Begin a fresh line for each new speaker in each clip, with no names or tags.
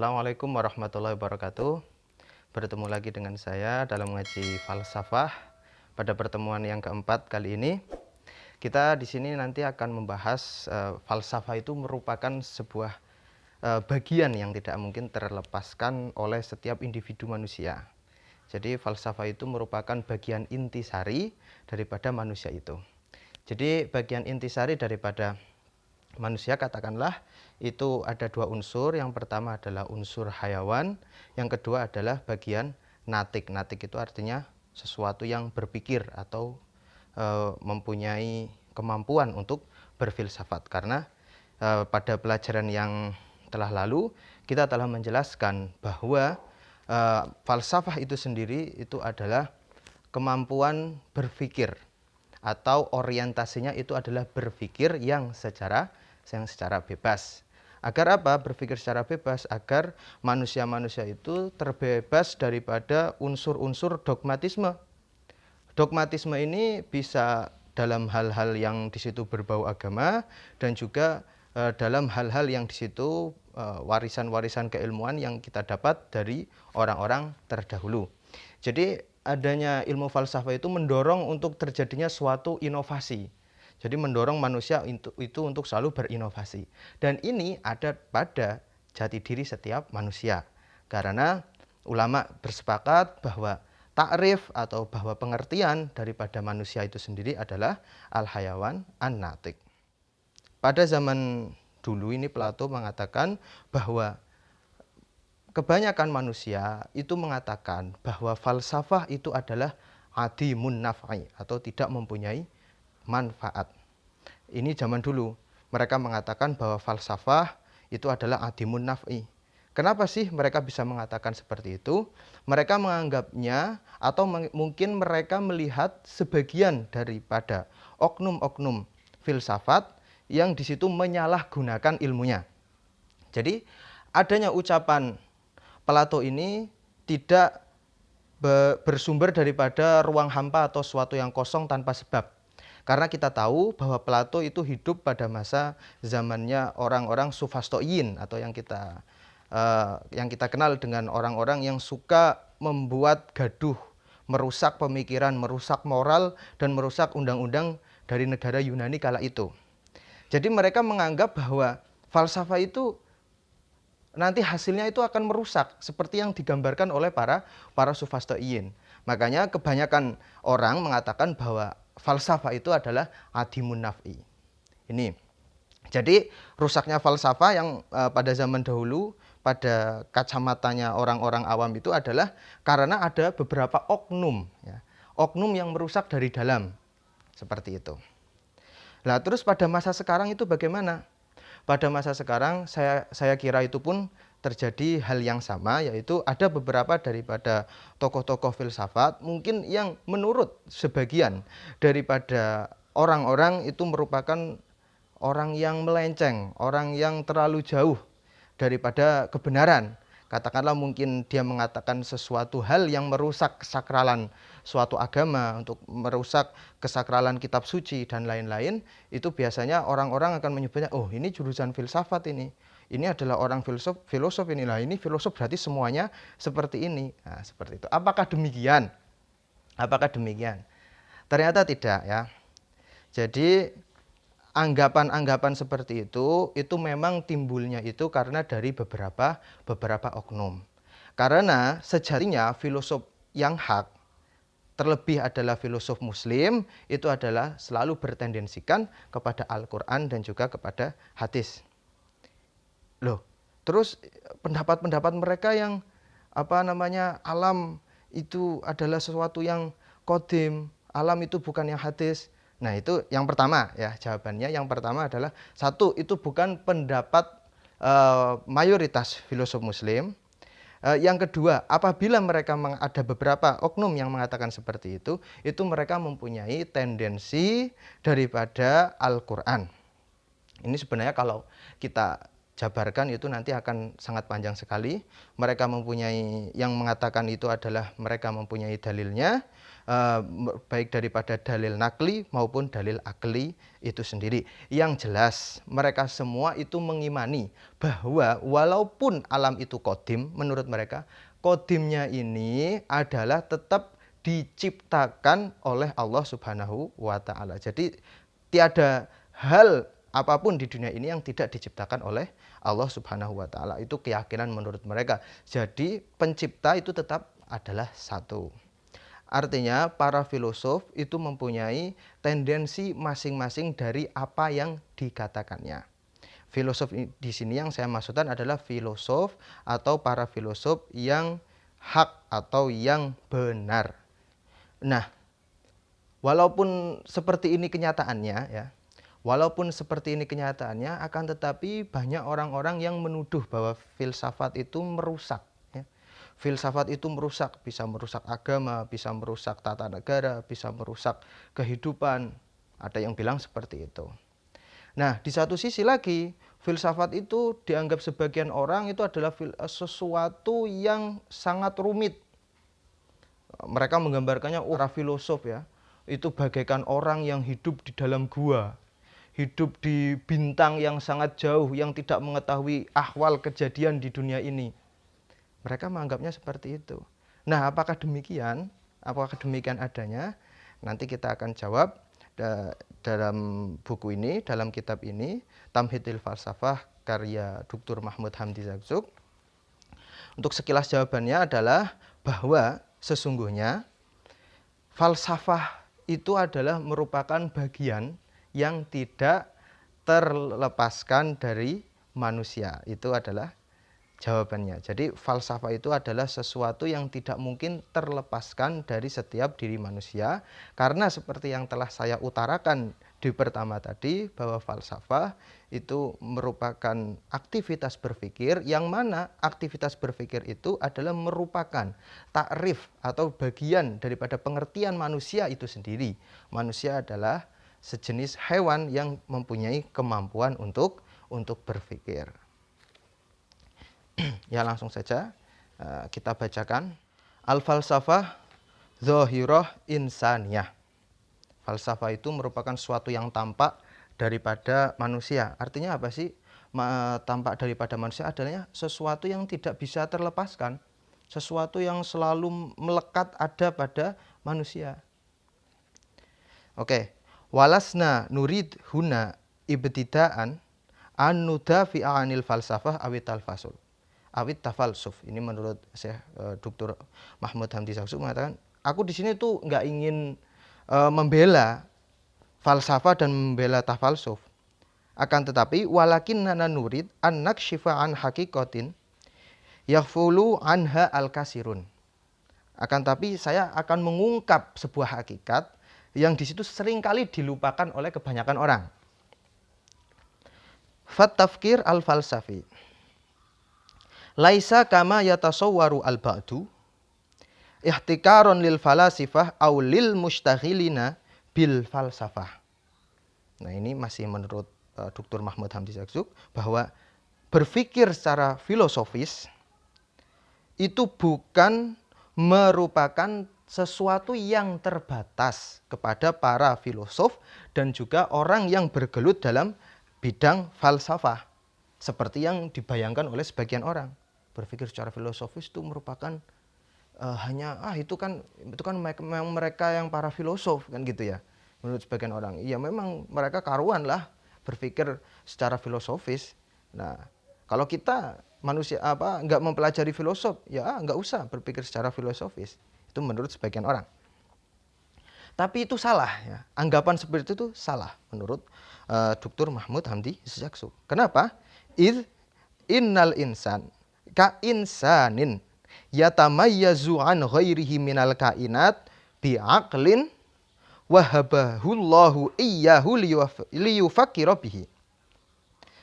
Assalamualaikum warahmatullahi wabarakatuh. Bertemu lagi dengan saya dalam mengaji falsafah. Pada pertemuan yang keempat kali ini, kita di sini nanti akan membahas falsafah itu merupakan sebuah bagian yang tidak mungkin terlepaskan oleh setiap individu manusia. Jadi falsafah itu merupakan bagian intisari daripada manusia itu. Jadi bagian intisari daripada manusia katakanlah itu ada dua unsur. Yang pertama adalah unsur hayawan, yang kedua adalah bagian natik. Natik itu artinya sesuatu yang berpikir atau mempunyai kemampuan untuk berfilsafat. Karena pada pelajaran yang telah lalu kita telah menjelaskan bahwa falsafah itu sendiri itu adalah kemampuan berpikir atau orientasinya itu adalah berpikir yang secara bebas. Agar apa? Berpikir secara bebas, agar manusia-manusia itu terbebas daripada unsur-unsur dogmatisme. Dogmatisme ini bisa dalam hal-hal yang di situ berbau agama dan juga dalam hal-hal yang di situ warisan-warisan keilmuan yang kita dapat dari orang-orang terdahulu. Jadi adanya ilmu falsafah itu mendorong untuk terjadinya suatu inovasi. Jadi mendorong manusia itu untuk selalu berinovasi. Dan ini ada pada jati diri setiap manusia. Karena ulama bersepakat bahwa takrif atau bahwa pengertian daripada manusia itu sendiri adalah al-hayawan an-natik. Pada zaman dulu ini Plato mengatakan bahwa kebanyakan manusia itu mengatakan bahwa falsafah itu adalah adimun naf'i atau tidak mempunyai manfaat. Ini zaman dulu. Mereka mengatakan bahwa falsafah itu adalah adimun naf'i. Kenapa sih mereka bisa mengatakan seperti itu? Mereka menganggapnya atau mungkin mereka melihat sebagian daripada oknum-oknum filsafat yang di situ menyalahgunakan ilmunya. Jadi adanya ucapan Plato ini tidak bersumber daripada ruang hampa atau suatu yang kosong tanpa sebab. Karena kita tahu bahwa Plato itu hidup pada masa zamannya orang-orang Sophastoiin atau yang kita kenal dengan orang-orang yang suka membuat gaduh, merusak pemikiran, merusak moral, dan merusak undang-undang dari negara Yunani kala itu. Jadi mereka menganggap bahwa falsafah itu nanti hasilnya itu akan merusak seperti yang digambarkan oleh para Sophastoiin. Makanya kebanyakan orang mengatakan bahwa falsafah itu adalah adimun naf'i. Ini. Jadi rusaknya falsafah yang pada zaman dahulu pada kacamatanya orang-orang awam itu adalah karena ada beberapa oknum, ya. Oknum yang merusak dari dalam. Seperti itu. Nah, terus pada masa sekarang itu bagaimana? Pada masa sekarang saya kira itu pun terjadi hal yang sama, yaitu ada beberapa daripada tokoh-tokoh filsafat mungkin yang menurut sebagian daripada orang-orang itu merupakan orang yang melenceng, orang yang terlalu jauh daripada kebenaran. Katakanlah mungkin dia mengatakan sesuatu hal yang merusak kesakralan suatu agama, untuk merusak kesakralan kitab suci dan lain-lain, itu biasanya orang-orang akan menyebutnya, oh ini jurusan filsafat ini adalah orang filosof inilah, ini filosof berarti semuanya seperti ini. Nah, seperti itu. Apakah demikian? Apakah demikian? Ternyata tidak, ya. Jadi anggapan-anggapan seperti itu memang timbulnya itu karena dari beberapa oknum. Karena sejatinya filosof yang hak, terlebih adalah filosof muslim, itu adalah selalu bertendensikan kepada Al-Quran dan juga kepada hadis. Loh, terus pendapat-pendapat mereka yang alam itu adalah sesuatu yang qadim, alam itu bukan yang hadis. Nah, itu yang pertama, ya, jawabannya yang pertama adalah satu, itu bukan pendapat mayoritas filosof muslim. Yang kedua, apabila mereka ada beberapa oknum yang mengatakan seperti itu mereka mempunyai tendensi daripada Al-Quran. Ini sebenarnya kalau kita jabarkan itu nanti akan sangat panjang sekali. Mereka mempunyai, yang mengatakan itu adalah mereka mempunyai dalilnya, baik daripada dalil nakli maupun dalil akli itu sendiri. Yang jelas mereka semua itu mengimani bahwa walaupun alam itu kodim, menurut mereka kodimnya ini adalah tetap diciptakan oleh Allah Subhanahu wa Ta'ala. Jadi tiada hal apapun di dunia ini yang tidak diciptakan oleh Allah Subhanahu wa Ta'ala. Itu keyakinan menurut mereka. Jadi pencipta itu tetap adalah satu. Artinya para filosof itu mempunyai tendensi masing-masing dari apa yang dikatakannya. Filosof di sini yang saya maksudkan adalah filosof atau para filosof yang hak atau yang benar. Nah, walaupun seperti ini kenyataannya ya, akan tetapi banyak orang-orang yang menuduh bahwa filsafat itu merusak. Ya. Filsafat itu merusak, bisa merusak agama, bisa merusak tata negara, bisa merusak kehidupan. Ada yang bilang seperti itu. Nah, di satu sisi lagi, filsafat itu dianggap sebagian orang itu adalah sesuatu yang sangat rumit. Mereka menggambarkannya para filosof ya, itu bagaikan orang yang hidup di dalam gua, hidup di bintang yang sangat jauh, yang tidak mengetahui ahwal kejadian di dunia ini. Mereka menganggapnya seperti itu. Nah, apakah demikian? Apakah demikian adanya? Nanti kita akan jawab dalam buku ini, dalam kitab ini, Tamhidil Falsafah karya Dr. Mahmud Hamdi Zakzuk. Untuk sekilas jawabannya adalah bahwa sesungguhnya falsafah itu adalah merupakan bagian yang tidak terlepaskan dari manusia. Itu adalah jawabannya. Jadi falsafah itu adalah sesuatu yang tidak mungkin terlepaskan dari setiap diri manusia. Karena seperti yang telah saya utarakan di pertama tadi, bahwa falsafah itu merupakan aktivitas berpikir, yang mana aktivitas berpikir itu adalah merupakan takrif atau bagian daripada pengertian manusia itu sendiri. Manusia adalah sejenis hewan yang mempunyai kemampuan untuk berpikir. Ya, langsung saja kita bacakan. Al-falsafah zahirah insaniyah. Falsafah itu merupakan sesuatu yang tampak daripada manusia. Artinya apa sih? Tampak daripada manusia adalah sesuatu yang tidak bisa terlepaskan, sesuatu yang selalu melekat ada pada manusia. Oke, walasna nurid huna ibtidaan an nudafi'a anil falsafah awit al-fasul. Awit tafalsuf. Ini menurut Syekh Dr. Mahmud Hamdi Zakzuk mengatakan, aku di sini tuh nggak ingin membela falsafah dan membela tafalsuf. Akan tetapi walakin nana nurid an nakshifa an hakikatin yaghfulu anha al-kasirun. Akan tapi saya akan mengungkap sebuah hakikat yang di situ seringkali dilupakan oleh kebanyakan orang. Fat tafkir al-falsafi laisa kama yatasawwaru al-ba'du ihtikaron lil falasifah aw lil mustaghilina bil falsafah. Nah, ini masih menurut Dr. Mahmud Hamdi Zakzuk, bahwa berpikir secara filosofis itu bukan merupakan sesuatu yang terbatas kepada para filosof dan juga orang yang bergelut dalam bidang falsafah, seperti yang dibayangkan oleh sebagian orang. Berpikir secara filosofis itu merupakan hanya itu kan memang mereka yang para filosof kan gitu ya, menurut sebagian orang. Iya, memang mereka karuan lah berpikir secara filosofis. Nah, kalau kita manusia nggak mempelajari filosof, ya nggak usah berpikir secara filosofis. Itu menurut sebagian orang. Tapi itu salah ya. Anggapan seperti itu salah menurut Dr. Mahmud Hamdi Zakzuk. Kenapa? Innal insan ka insanin yatamayyazu an ghairihi minal kainat bi'aqlin wahabahullahu iyyahu liyufakkira bihi.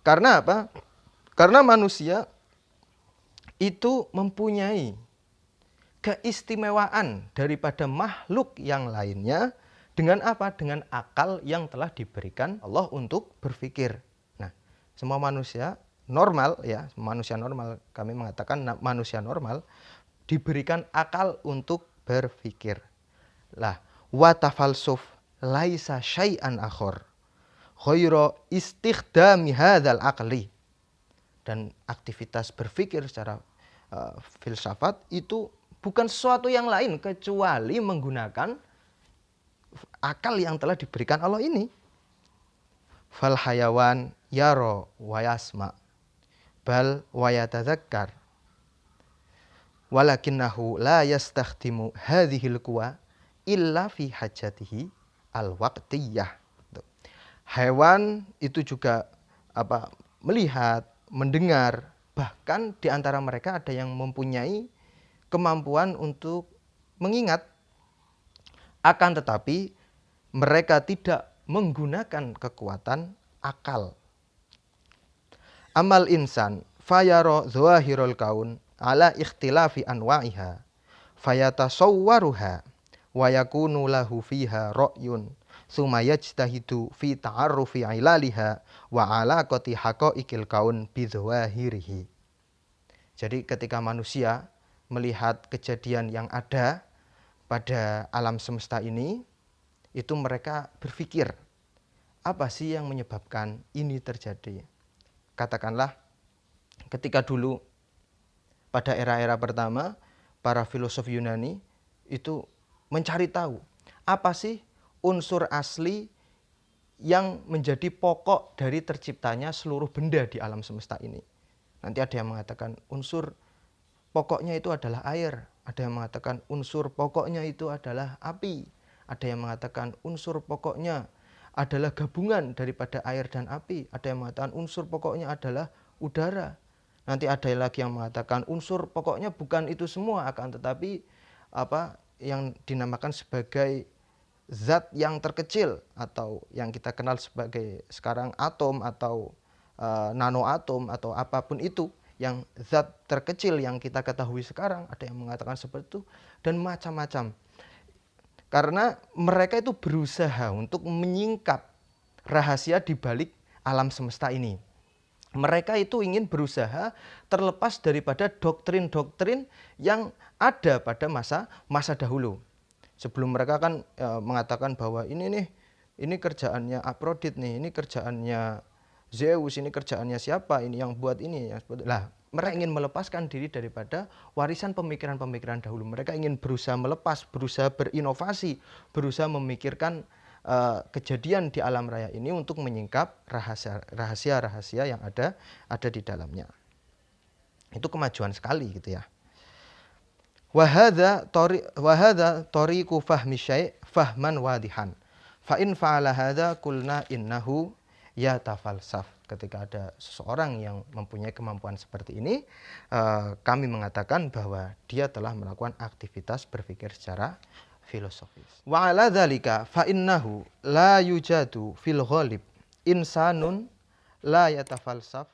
Karena apa? Karena manusia itu mempunyai keistimewaan daripada makhluk yang lainnya dengan apa? Dengan akal yang telah diberikan Allah untuk berpikir. Nah, semua manusia normal ya, manusia normal, kami mengatakan manusia normal diberikan akal untuk berpikir. Lah, wa tafalsuf laisa syai'an akhar khairu istikhdami hadzal aqli. Dan aktivitas berpikir secara filsafat itu bukan sesuatu yang lain kecuali menggunakan akal yang telah diberikan Allah ini. Fal hayawan yaro wa yasma bal wa yatadzakkar walakinnahu la yastakhdimu hadhil quwa illa fi hajatihi al-waqtiyah. Hewan itu juga melihat, mendengar, bahkan di antara mereka ada yang mempunyai kemampuan untuk mengingat. Akan tetapi mereka tidak menggunakan kekuatan akal. Amal insan fayaro zawahirul kaun ala ikhtilafi anwa'iha fayatasawwaruha wa yakunu lahu fiha ra'yun summa yajtahidu fi ta'arrufi ilaliha wa alaqati haqa'iqil kaun bidzawahirihi. Jadi ketika manusia melihat kejadian yang ada pada alam semesta ini, itu mereka berpikir, apa sih yang menyebabkan ini terjadi? Katakanlah ketika dulu pada era-era pertama, para filosof Yunani itu mencari tahu apa sih unsur asli yang menjadi pokok dari terciptanya seluruh benda di alam semesta ini. Nanti ada yang mengatakan unsur pokoknya itu adalah air, ada yang mengatakan unsur pokoknya itu adalah api, ada yang mengatakan unsur pokoknya adalah gabungan daripada air dan api, ada yang mengatakan unsur pokoknya adalah udara. Nanti ada lagi yang mengatakan unsur pokoknya bukan itu semua, akan tetapi yang dinamakan sebagai zat yang terkecil atau yang kita kenal sebagai sekarang atom atau nanoatom atau apapun itu, yang zat terkecil yang kita ketahui sekarang, ada yang mengatakan seperti itu dan macam-macam. Karena mereka itu berusaha untuk menyingkap rahasia di balik alam semesta ini. Mereka itu ingin berusaha terlepas daripada doktrin-doktrin yang ada pada masa dahulu. Sebelum mereka kan mengatakan bahwa ini kerjaannya Aphrodite nih, ini kerjaannya Zeus, ini kerjaannya siapa, ini yang buat ini. Lah, mereka ingin melepaskan diri daripada warisan pemikiran-pemikiran dahulu. Mereka ingin berusaha melepas, berusaha berinovasi, berusaha memikirkan kejadian di alam raya ini untuk menyingkap rahasia-rahasia yang ada di dalamnya. Itu kemajuan sekali gitu ya. Wa hadza tariqu fahmi syai' fahman wadihan. Fa in fa'ala hadza qulna innahu yatafalsaf. Ketika ada seseorang yang mempunyai kemampuan seperti ini, kami mengatakan bahwa dia telah melakukan aktivitas berpikir secara filosofis. Wa ala dzalika fa innahu la yujadu fil ghalib insanun la yatafalsaf